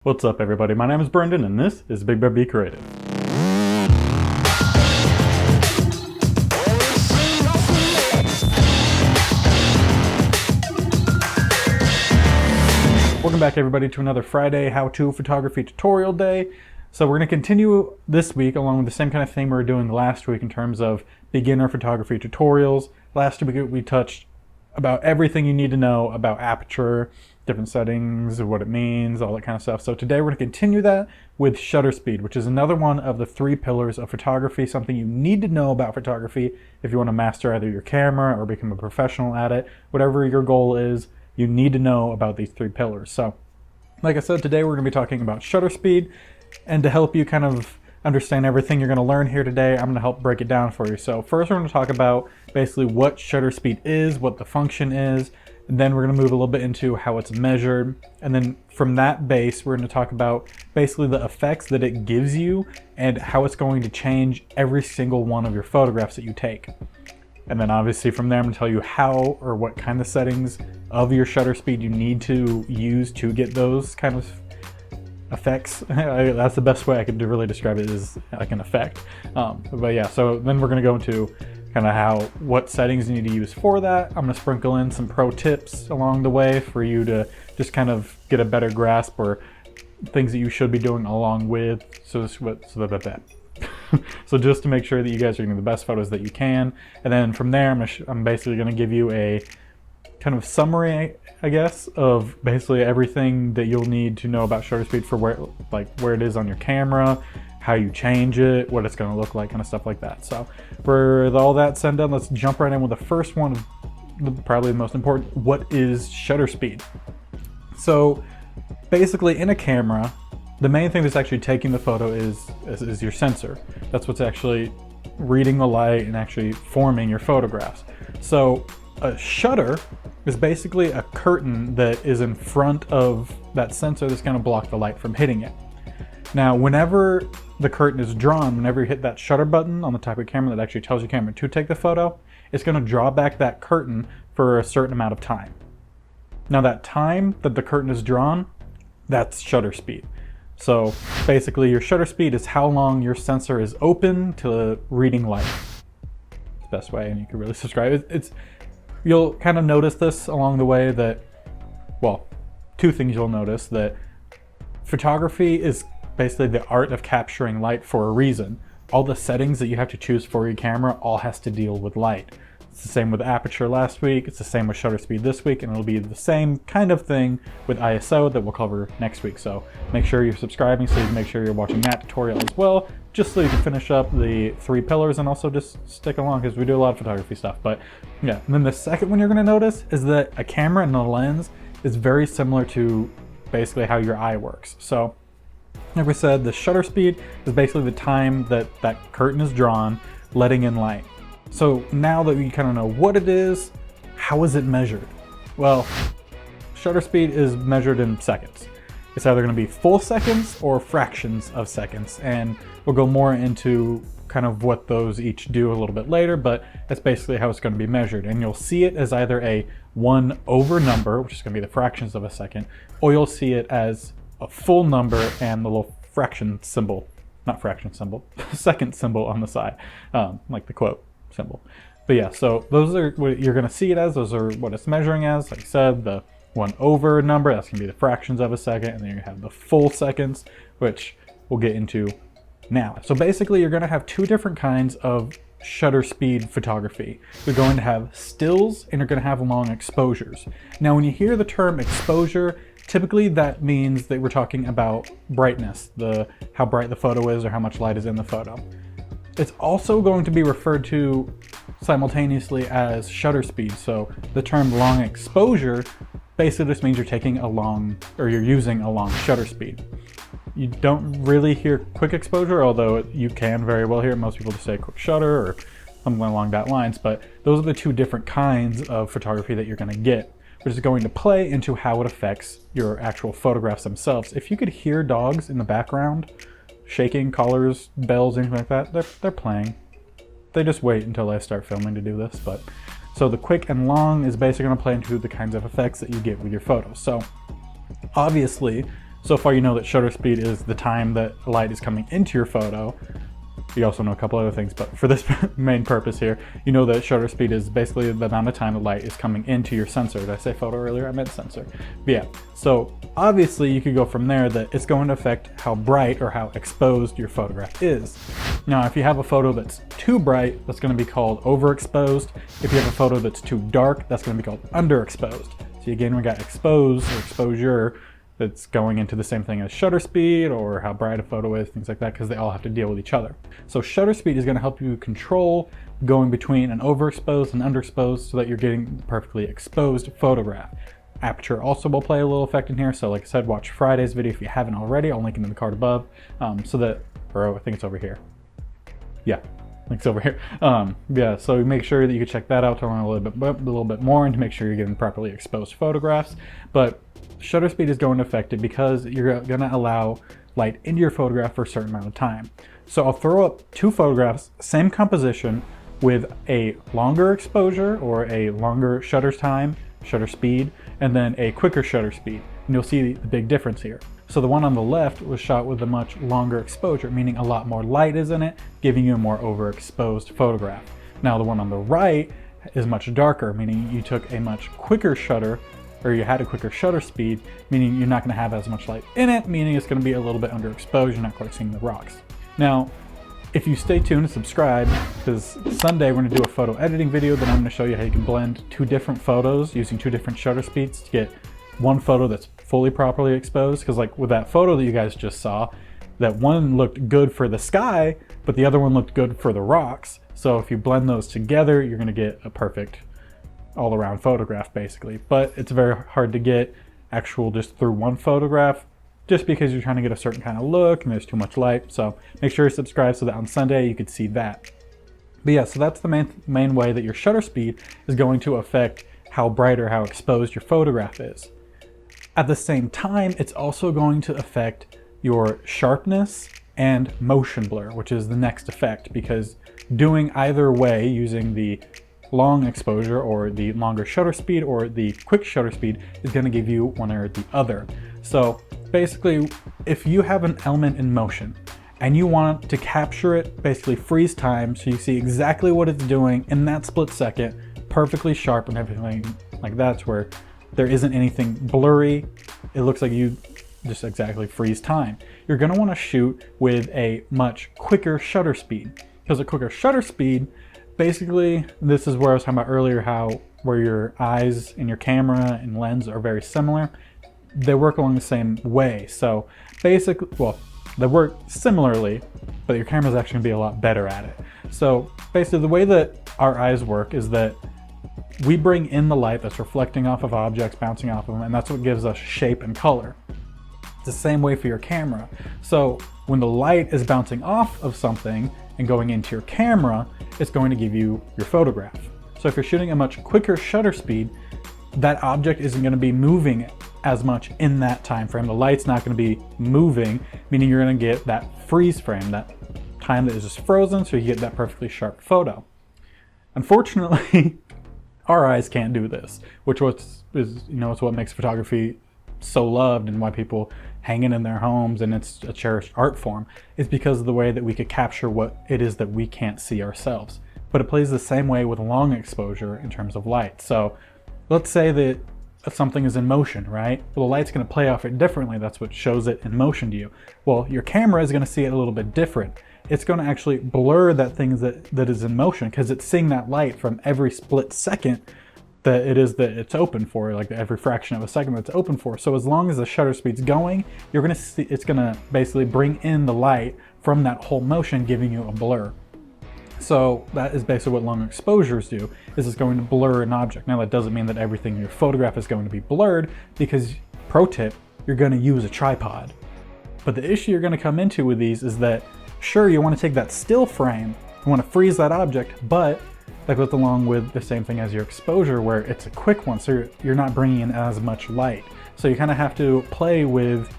What's up everybody, my name is Brendan and this is BigBearB Creative. Welcome back everybody to another Friday how-to photography tutorial day. So we're going to continue this week along with the same kind of thing we were doing last week in terms of beginner photography tutorials. Last week we touched about everything you need to know about Aperture, different settings, what it means, all that kind of stuff. So today we're going to continue that with shutter speed, which is another one of the 3 pillars of photography, something you need to know about photography if you want to master either your camera or become a professional at it. Whatever your goal is, you need to know about these 3 pillars. So like I said, today we're going to be talking about shutter speed, and to help you kind of understand everything you're going to learn here today, I'm going to help break it down for you. So first we're going to talk about basically what shutter speed is, what the function is, and then we're going to move a little bit into how it's measured, and then from that base we're going to talk about basically the effects that it gives you and how it's going to change every single one of your photographs that you take. And then obviously from there I'm going to tell you how or what kind of settings of your shutter speed you need to use to get those kind of effects. That's the best way I could really describe it, is like an effect. But yeah, so then we're going to go into kind of what settings you need to use for that. I'm going to sprinkle in some pro tips along the way for you to just kind of get a better grasp, or things that you should be doing along with. So just to make sure that you guys are getting the best photos that you can. And then from there, I'm basically going to give you a kind of summary, I guess, of basically everything that you'll need to know about shutter speed for where it is on your camera, how you change it, what it's going to look like, kind of stuff like that. So for all that said and done, let's jump right in with the first one, probably the most important. What is shutter speed? So basically in a camera, the main thing that's actually taking the photo is your sensor. That's what's actually reading the light and actually forming your photographs. So a shutter is basically a curtain that is in front of that sensor that's going to block the light from hitting it. Now, whenever the curtain is drawn, whenever you hit that shutter button on the type of camera that actually tells your camera to take the photo, it's going to draw back that curtain for a certain amount of time. Now, that time that the curtain is drawn, that's shutter speed. So basically your shutter speed is how long your sensor is open to reading light. It's the best way, and you can really describe it. You'll kind of notice this along the way that, well, 2 things you'll notice: that photography is basically the art of capturing light for a reason. All the settings that you have to choose for your camera all has to deal with light. It's the same with Aperture last week, it's the same with shutter speed this week, and it'll be the same kind of thing with ISO that we'll cover next week. So make sure you're subscribing so you can make sure you're watching that tutorial as well, just so you can finish up the 3 pillars, and also just stick along because we do a lot of photography stuff. But yeah, and then the second one you're going to notice is that a camera and a lens is very similar to basically how your eye works. So like we said, the shutter speed is basically the time that that curtain is drawn, letting in light. So now that we kind of know what it is, how is it measured? Well, shutter speed is measured in seconds. It's either going to be full seconds or fractions of seconds, and we'll go more into kind of what those each do a little bit later, but that's basically how it's going to be measured. And you'll see it as either a 1 over number, which is going to be the fractions of a second, or you'll see it as a full number and the little fraction symbol, not fraction symbol, second symbol on the side, like the quote symbol. But yeah, so those are what you're going to see it as. Those are what it's measuring as. Like I said, the 1 over number, that's going to be the fractions of a second, and then you have the full seconds, which we'll get into now. So basically you're going to have 2 different kinds of shutter speed photography. You're going to have stills and you're going to have long exposures. Now when you hear the term exposure, typically that means that we're talking about brightness, how bright the photo is or how much light is in the photo. It's also going to be referred to simultaneously as shutter speed. So the term long exposure basically just means you're using a long shutter speed. You don't really hear quick exposure, although you can very well hear it. Most people just say quick shutter or something along that lines, but those are the 2 different kinds of photography that you're going to get, which is going to play into how it affects your actual photographs themselves. If you could hear dogs in the background, shaking, collars, bells, anything like that, they're playing. They just wait until I start filming to do this. But so the quick and long is basically going to play into the kinds of effects that you get with your photos. So obviously So far you know that shutter speed is the time that light is coming into your photo. You also know a couple other things, but for this main purpose here, you know that shutter speed is basically the amount of time the light is coming into your sensor. Did I say photo earlier? I meant sensor. But yeah, so obviously you could go from there that it's going to affect how bright or how exposed your photograph is. Now, if you have a photo that's too bright, that's going to be called overexposed. If you have a photo that's too dark, that's going to be called underexposed. So again, we got exposed or exposure. That's going into the same thing as shutter speed or how bright a photo is, things like that, because they all have to deal with each other. So shutter speed is going to help you control going between an overexposed and underexposed so that you're getting the perfectly exposed photograph. Aperture also will play a little effect in here. So like I said, watch Friday's video if you haven't already. I'll link it in the card above. So that, or I think it's over here. Yeah. Links over here. Yeah, so make sure that you can check that out to learn a little bit more and to make sure you're getting properly exposed photographs. But shutter speed is going to affect it because you're going to allow light into your photograph for a certain amount of time. So I'll throw up two photographs, same composition, with a longer exposure or a longer shutter time, shutter speed, and then a quicker shutter speed. And you'll see the big difference here. So the one on the left was shot with a much longer exposure, meaning a lot more light is in it, giving you a more overexposed photograph. Now the one on the right is much darker, meaning you took a much quicker shutter, or you had a quicker shutter speed, meaning you're not going to have as much light in it, meaning it's going to be a little bit underexposed, you're not quite seeing the rocks. Now, if you stay tuned and subscribe, because Sunday we're going to do a photo editing video, then I'm going to show you how you can blend two different photos using two different shutter speeds to get one photo that's fully properly exposed. Because like with that photo that you guys just saw, that one looked good for the sky, but the other one looked good for the rocks. So if you blend those together, you're going to get a perfect all-around photograph basically. But it's very hard to get actual just through one photograph, just because you're trying to get a certain kind of look and there's too much light. So make sure you subscribe so that on Sunday you could see that. But yeah, so that's the main way that your shutter speed is going to affect how bright or how exposed your photograph is. At the same time, it's also going to affect your sharpness and motion blur, which is the next effect, because doing either way, using the long exposure or the longer shutter speed or the quick shutter speed, is going to give you one or the other. So basically, if you have an element in motion and you want to capture it, basically freeze time, so you see exactly what it's doing in that split second, perfectly sharp and everything like that, where there isn't anything blurry, it looks like you just exactly freeze time. You're going to want to shoot with a much quicker shutter speed, because a quicker shutter speed, basically, this is where I was talking about earlier, how where your eyes and your camera and lens are very similar. They work along the same way. So basically, well, they work similarly, but your camera is actually going to be a lot better at it. So basically the way that our eyes work is that we bring in the light that's reflecting off of objects, bouncing off of them, and that's what gives us shape and color. It's the same way for your camera. So when the light is bouncing off of something and going into your camera, it's going to give you your photograph. So if you're shooting a much quicker shutter speed, that object isn't going to be moving as much in that time frame. The light's not going to be moving, meaning you're going to get that freeze frame, that time that is just frozen, so you get that perfectly sharp photo. Unfortunately, our eyes can't do this, which is it's what makes photography so loved and why people hang it in their homes, and it's a cherished art form, is because of the way that we could capture what it is that we can't see ourselves. But it plays the same way with long exposure in terms of light. So let's say that something is in motion, right? Well, the light's going to play off it differently. That's what shows it in motion to you. Well, your camera is going to see it a little bit different. It's going to actually blur that thing that is in motion, because it's seeing that light from every split second that it's open for, like every fraction of a second that it's open for. So as long as the shutter speed's going, you're going to see it's going to basically bring in the light from that whole motion, giving you a blur. So that is basically what long exposures do, is it's going to blur an object. Now that doesn't mean that everything in your photograph is going to be blurred, because, pro tip, you're going to use a tripod. But the issue you're going to come into with these is that, sure, you want to take that still frame, you want to freeze that object, but that goes along with the same thing as your exposure, where it's a quick one, so you're not bringing in as much light. So you kind of have to play with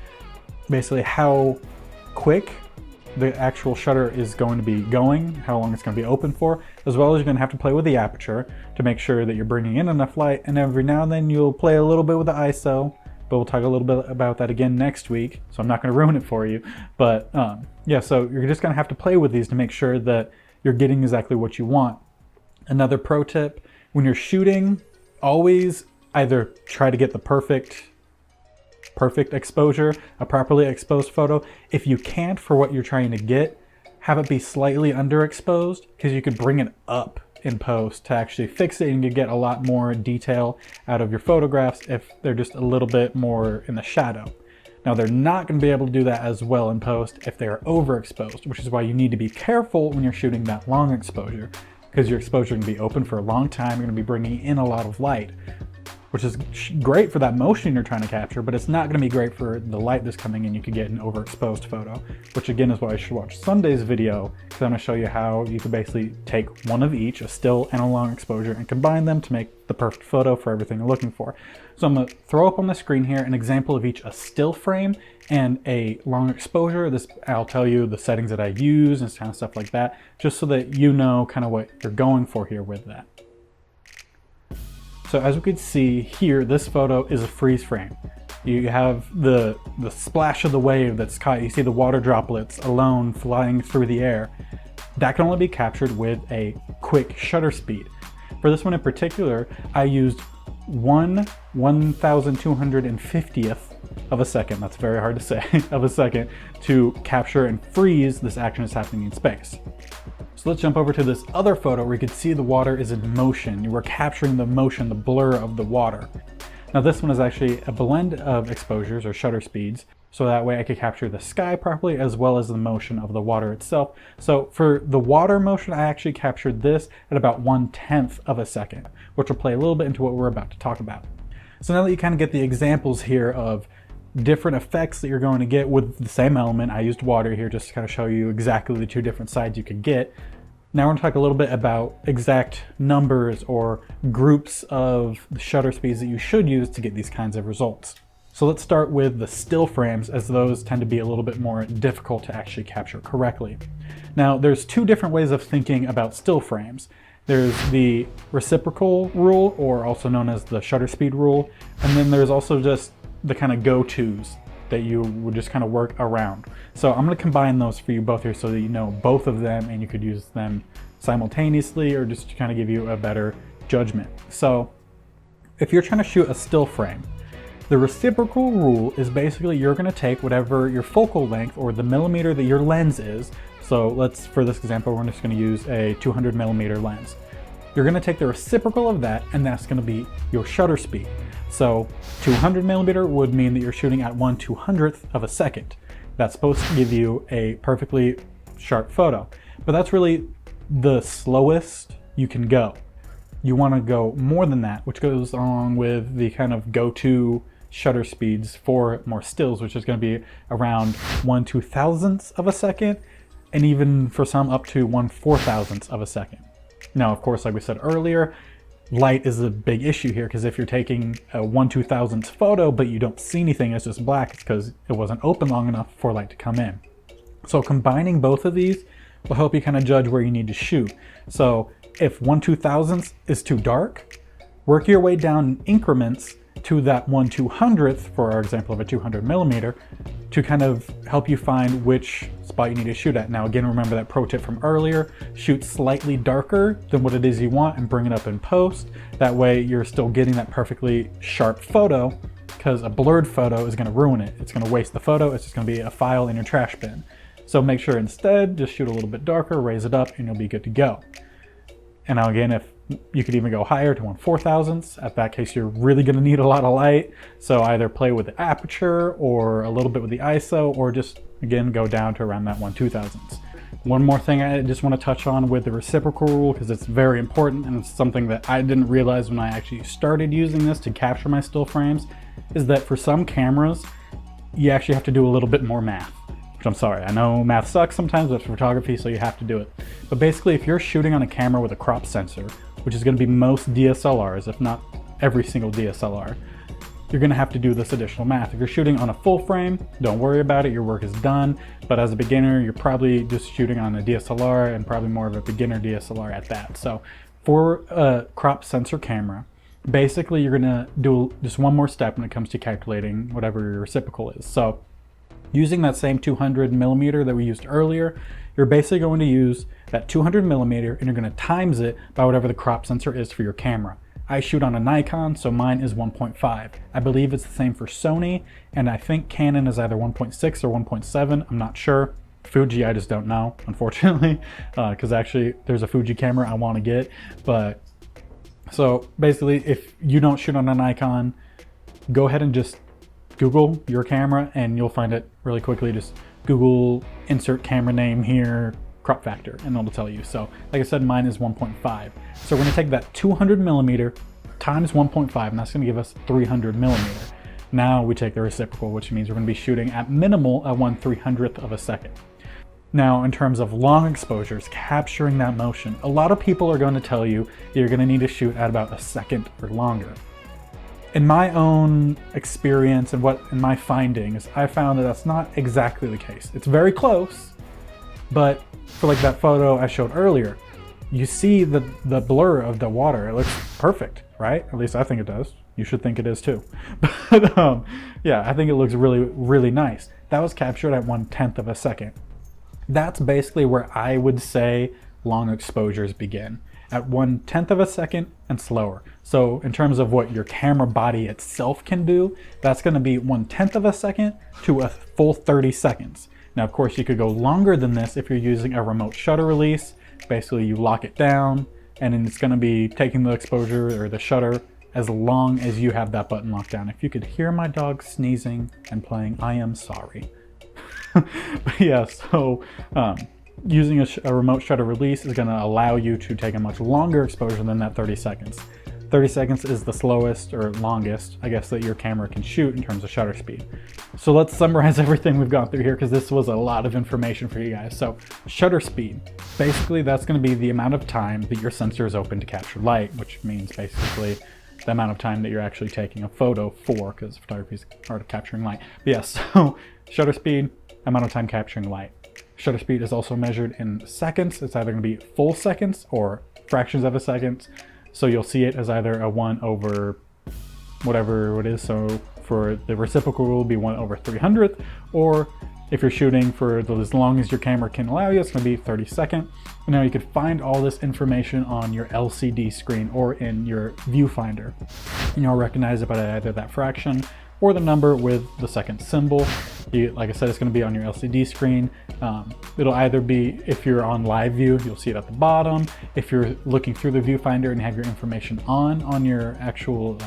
basically how quick the actual shutter is going to be going, how long it's going to be open for, as well as you're going to have to play with the aperture to make sure that you're bringing in enough light, and every now and then you'll play a little bit with the ISO, but we'll talk a little bit about that again next week, so I'm not going to ruin it for you. But yeah, so you're just going to have to play with these to make sure that you're getting exactly what you want. Another pro tip, when you're shooting, always either try to get the perfect exposure, a properly exposed photo. If you can't, for what you're trying to get, have it be slightly underexposed, because you could bring it up in post to actually fix it, and you get a lot more detail out of your photographs if they're just a little bit more in the shadow. Now, they're not going to be able to do that as well in post if they are overexposed, which is why you need to be careful when you're shooting that long exposure, because your exposure can be open for a long time. You're going to be bringing in a lot of light, which is great for that motion you're trying to capture, but it's not going to be great for the light that's coming in. You could get an overexposed photo, which again is why you should watch Sunday's video, because I'm going to show you how you could basically take one of each, a still and a long exposure, and combine them to make the perfect photo for everything you're looking for. So I'm going to throw up on the screen here an example of each, a still frame and a long exposure. I'll tell you the settings that I use and kind of stuff like that, just so that you know kind of what you're going for here with that. So as we can see here, this photo is a freeze frame. You have the splash of the wave that's caught. You see the water droplets alone flying through the air. That can only be captured with a quick shutter speed. For this one in particular, I used 1/1250th of a second, that's very hard to say, of a second, to capture and freeze this action that's happening in space. So let's jump over to this other photo where you can see the water is in motion. You were capturing the motion, the blur of the water. Now this one is actually a blend of exposures or shutter speeds, so that way I could capture the sky properly as well as the motion of the water itself. So for the water motion, I actually captured this at about 1/10 of a second, which will play a little bit into what we're about to talk about. So now that you kind of get the examples here of different effects that you're going to get with the same element, I used water here just to kind of show you exactly the two different sides you could get. Now we're going to talk a little bit about exact numbers or groups of the shutter speeds that you should use to get these kinds of results. So let's start with the still frames, as those tend to be a little bit more difficult to actually capture correctly. Now there's two different ways of thinking about still frames. There's the reciprocal rule, or also known as the shutter speed rule, and then there's also just the kind of go-tos that you would just kind of work around. So I'm going to combine those for you both here so that you know both of them and you could use them simultaneously, or just to kind of give you a better judgment. So if you're trying to shoot a still frame, the reciprocal rule is basically you're going to take whatever your focal length or the millimeter that your lens is. So for this example, we're just going to use a 200 millimeter lens. You're going to take the reciprocal of that, and that's going to be your shutter speed. So 200 millimeter would mean that you're shooting at 1/200th of a second. That's supposed to give you a perfectly sharp photo, but that's really the slowest you can go. You want to go more than that, which goes along with the kind of go-to shutter speeds for more stills, which is going to be around 1/2000th of a second, and even for some up to 1/4000th of a second. Now, of course, like we said earlier, light is a big issue here, because if you're taking a 1/2000th photo but you don't see anything, it's just black, it's because it wasn't open long enough for light to come in. So combining both of these will help you kind of judge where you need to shoot. So if 1/2000th is too dark, work your way down in increments to that 1/200th, for our example of a 200 millimeter, to kind of help you find which spot you need to shoot at. Now again, remember that pro tip from earlier, shoot slightly darker than what it is you want and bring it up in post. That way you're still getting that perfectly sharp photo, because a blurred photo is going to ruin it. It's going to waste the photo, it's just going to be a file in your trash bin. So make sure instead, just shoot a little bit darker, raise it up, and you'll be good to go. And now again, if you could even go higher to 1/4000th. At that case, you're really going to need a lot of light. So either play with the aperture or a little bit with the ISO, or just again go down to around that 1/2000th. One more thing I just want to touch on with the reciprocal rule, because it's very important and it's something that I didn't realize when I actually started using this to capture my still frames, is that for some cameras, you actually have to do a little bit more math. Which I'm sorry, I know math sucks sometimes, but it's photography, so you have to do it. But basically, if you're shooting on a camera with a crop sensor, which is going to be most DSLRs, if not every single DSLR, you're going to have to do this additional math. If you're shooting on a full frame, don't worry about it, your work is done. But as a beginner, you're probably just shooting on a DSLR, and probably more of a beginner DSLR at that. So for a crop sensor camera, basically you're gonna do just one more step when it comes to calculating whatever your reciprocal is. So using that same 200 millimeter that we used earlier, you're basically going to use that 200 millimeter and you're going to times it by whatever the crop sensor is for your camera. I shoot on a Nikon, so mine is 1.5. I believe it's the same for Sony, and I think Canon is either 1.6 or 1.7. I'm not sure. Fuji, I just don't know, unfortunately, because actually there's a Fuji camera I want to get. But so basically, if you don't shoot on a Nikon, go ahead and just Google your camera and you'll find it really quickly. Just Google insert camera name here, crop factor, and it'll tell you. So like I said, mine is 1.5. So we're gonna take that 200 millimeter times 1.5, and that's gonna give us 300 millimeter. Now we take the reciprocal, which means we're gonna be shooting at minimal at 1/300th of a second. Now, in terms of long exposures, capturing that motion, a lot of people are going to tell you that you're gonna need to shoot at about a second or longer. In my own experience and in my findings, I found that that's not exactly the case. It's very close, but for like that photo I showed earlier, you see the blur of the water. It looks perfect, right? At least I think it does. You should think it is too. But yeah, I think it looks really, really nice. That was captured at 1/10 of a second. That's basically where I would say long exposures begin, at 1/10 of a second and slower. So in terms of what your camera body itself can do, that's going to be 1/10 of a second to a full 30 seconds. Now, of course, you could go longer than this if you're using a remote shutter release. Basically, you lock it down and then it's going to be taking the exposure or the shutter as long as you have that button locked down. If you could hear my dog sneezing and playing, I am sorry. But yeah, so using a remote shutter release is going to allow you to take a much longer exposure than that 30 seconds. 30 seconds is the slowest or longest, I guess, that your camera can shoot in terms of shutter speed. So let's summarize everything we've gone through here, because this was a lot of information for you guys. So shutter speed, basically that's going to be the amount of time that your sensor is open to capture light, which means basically the amount of time that you're actually taking a photo for, because photography is part of capturing light. But yeah, so shutter speed, amount of time capturing light. Shutter speed is also measured in seconds. It's either going to be full seconds or fractions of a second. So you'll see it as either a 1 over whatever it is. So for the reciprocal rule, will be 1/300th, or if you're shooting for as long as your camera can allow you, it's going to be 30 seconds. And now you can find all this information on your LCD screen or in your viewfinder. And you'll recognize it by either that fraction or the number with the second symbol. Like I said, it's going to be on your LCD screen. It'll either be, if you're on live view, you'll see it at the bottom. If you're looking through the viewfinder and have your information on your actual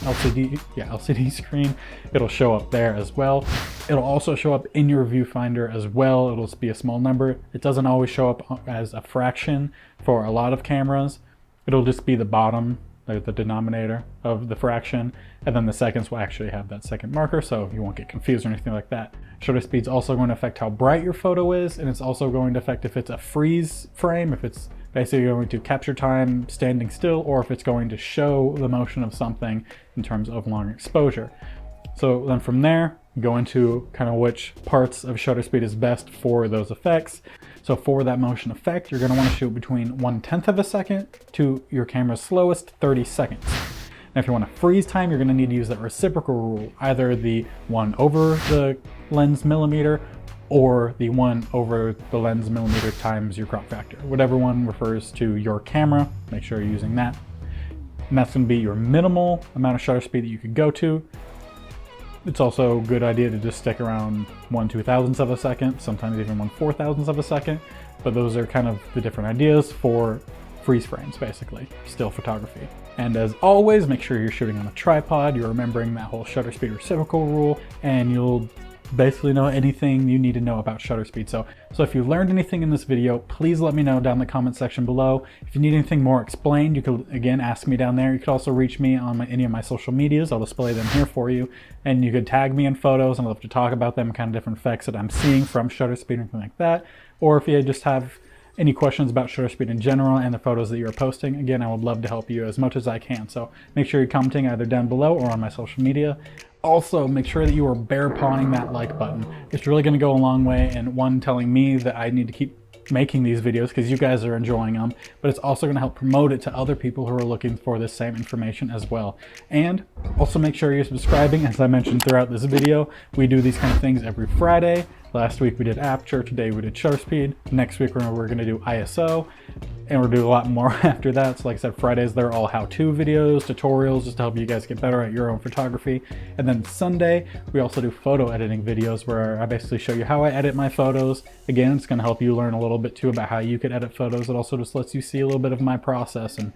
LCD screen, it'll show up there as well. It'll also show up in your viewfinder as well. It'll just be a small number. It doesn't always show up as a fraction for a lot of cameras. It'll just be the bottom, like the denominator of the fraction, and then the seconds will actually have that second marker, so you won't get confused or anything like that. Shutter speed's also going to affect how bright your photo is, and it's also going to affect if it's a freeze frame, if it's basically going to capture time standing still, or if it's going to show the motion of something in terms of long exposure. So then from there, go into kind of which parts of shutter speed is best for those effects. So for that motion effect, you're going to want to shoot between 1/10 of a second to your camera's slowest 30 seconds. Now, if you want to freeze time, you're going to need to use that reciprocal rule, either the 1 over the lens millimeter or the 1 over the lens millimeter times your crop factor. Whatever one refers to your camera, make sure you're using that. And that's going to be your minimal amount of shutter speed that you could go to. It's also a good idea to just stick around 1/2000th of a second, sometimes even 1/4000th of a second. But those are kind of the different ideas for freeze frames, basically, still photography. And as always, make sure you're shooting on a tripod. You're remembering that whole shutter speed reciprocal rule, and you'll basically know anything you need to know about shutter speed. So if you learned anything in this video, please let me know down in the comment section below. If you need anything more explained, you could again ask me down there. You could also reach me on any of my social medias. I'll display them here for you, and you could tag me in photos, and I'd love to talk about them, kind of different effects that I'm seeing from shutter speed or anything like that. Or if you just have any questions about shutter speed in general and the photos that you're posting, again, I would love to help you as much as I can. So make sure you're commenting either down below or on my social media. Also, make sure that you are bear pawing that like button. It's really going to go a long way, and one, telling me that I need to keep making these videos because you guys are enjoying them, but it's also going to help promote it to other people who are looking for the same information as well. And also make sure you're subscribing. As I mentioned throughout this video, we do these kind of things every Friday. Last week we did Aperture, today we did shutter speed. Next week we're going to do ISO, and we'll do a lot more after that. So like I said, Fridays they're all how-to videos, tutorials, just to help you guys get better at your own photography. And then Sunday we also do photo editing videos where I basically show you how I edit my photos. Again, it's going to help you learn a little bit too about how you could edit photos. It also just lets you see a little bit of my process, and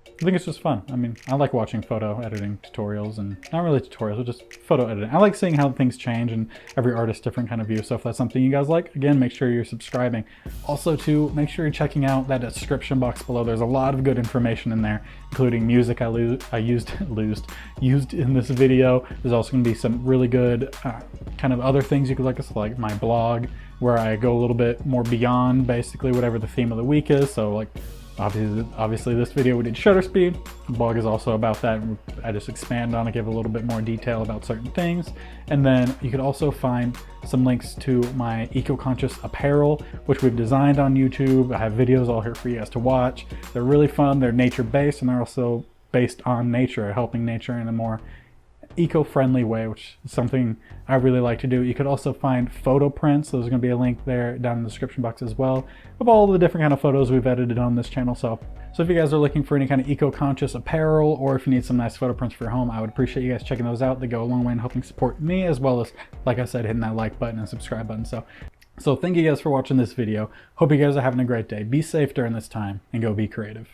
I think it's just fun. I mean, I like watching photo editing tutorials, and not really tutorials, but just photo editing. I like seeing how things change and every artist different kind of view. So if that's something you guys like, again, make sure you're subscribing. Also too, make sure you're checking out that description box below. There's a lot of good information in there, including music I used in this video. There's also going to be some really good kind of other things you could like my blog, where I go a little bit more beyond basically whatever the theme of the week is. So like, obviously this video we did shutter speed. The blog is also about that. I just expand on it, give a little bit more detail about certain things. And then you could also find some links to my eco-conscious apparel, which we've designed on YouTube. I have videos all here for you guys to watch. They're really fun. They're nature-based, and they're also based on nature, helping nature in a more eco-friendly way, which is something I really like to do. You could also find photo prints. There's going to be a link there down in the description box as well of all the different kind of photos we've edited on this channel. So if you guys are looking for any kind of eco-conscious apparel, or if you need some nice photo prints for your home, I would appreciate you guys checking those out. They go a long way in helping support me, as well as, like I said, hitting that like button and subscribe button. So thank you guys for watching this video. Hope you guys are having a great day. Be safe during this time, and go be creative.